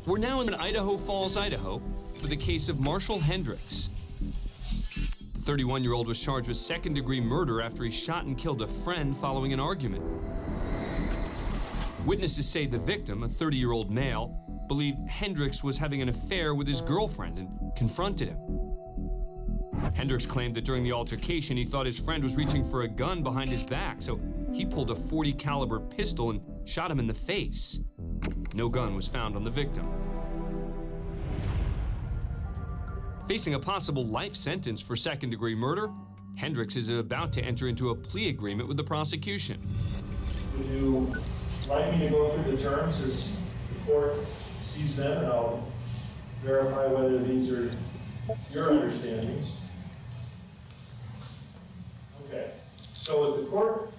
We're now in Idaho Falls, Idaho, for the case of Marshall Hendricks. The 31-year-old was charged with second-degree murder after he shot and killed a friend following an argument. Witnesses say the victim, a 30-year-old male, believed Hendricks was having an affair with his girlfriend and confronted him. Hendricks claimed that during the altercation, he thought his friend was reaching for a gun behind his back, so he pulled a .40 caliber pistol and shot him in the face. No gun was found on the victim. Facing a possible life sentence for second-degree murder, Hendricks is about to enter into a plea agreement with the prosecution. Would you like me to go through the terms as the court sees them, and I'll verify whether these are your understandings? Okay. So as the court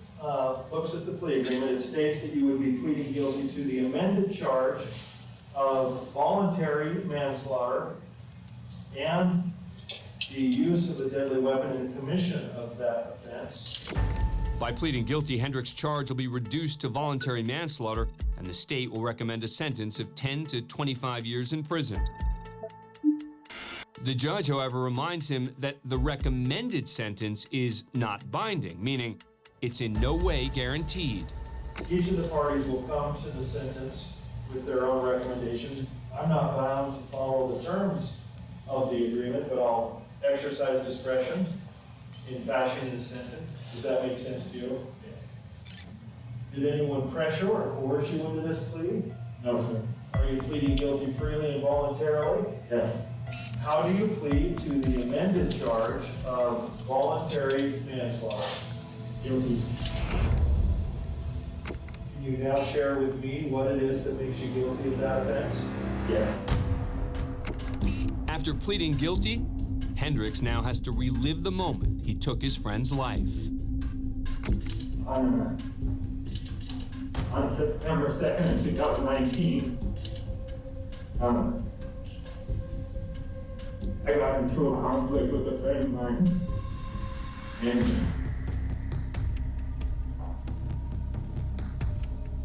looks at the plea agreement, it states that you would be pleading guilty to the amended charge of voluntary manslaughter and the use of a deadly weapon in the commission of that offense. By pleading guilty, Hendricks' charge will be reduced to voluntary manslaughter, and the state will recommend a sentence of 10 to 25 years in prison. The judge, however, reminds him that the recommended sentence is not binding, meaning it's in no way guaranteed. Each of the parties will come to the sentence with their own recommendations. I'm not bound to follow the terms of the agreement, but I'll exercise discretion in fashioning the sentence. Does that make sense to you? Yes. Did anyone pressure or coerce you into this plea? No, sir. Are you pleading guilty freely and voluntarily? Yes. How do you plead to the amended charge of voluntary manslaughter? Guilty. Can you now share with me what it is that makes you guilty of that offense? Yes. After pleading guilty, Hendricks now has to relive the moment he took his friend's life. On September 2nd, 2019, I got into a conflict with a friend of mine, and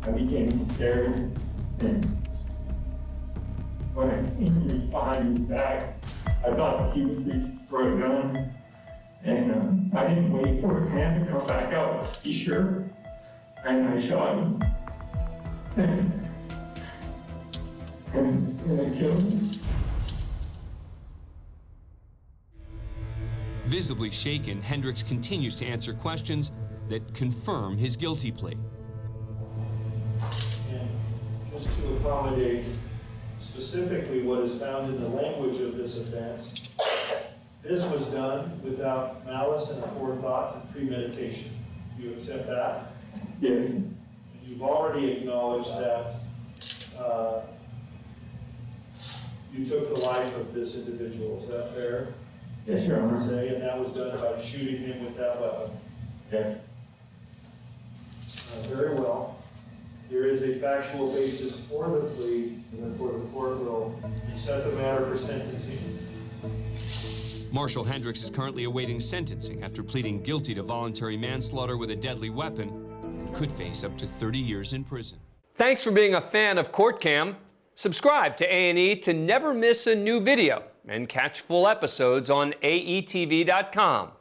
I became scared, and when I seen him behind his back, I thought he was reaching for a gun, and I didn't wait for his hand to come back out to be sure, and I shot him, and I killed him. Visibly shaken, Hendricks continues to answer questions that confirm his guilty plea. And just to accommodate specifically what is found in the language of this offense, this was done without malice and forethought and premeditation. Do you accept that? Yes. And you've already acknowledged that you took the life of this individual. Is that fair? Yes, Your Honor. And that was done by shooting him with that weapon. Yes. Very well. There is a factual basis for the plea, and therefore the court will set the matter for sentencing. Marshall Hendricks is currently awaiting sentencing after pleading guilty to voluntary manslaughter with a deadly weapon and could face up to 30 years in prison. Thanks for being a fan of Court Cam. Subscribe to A&E to never miss a new video and catch full episodes on aetv.com.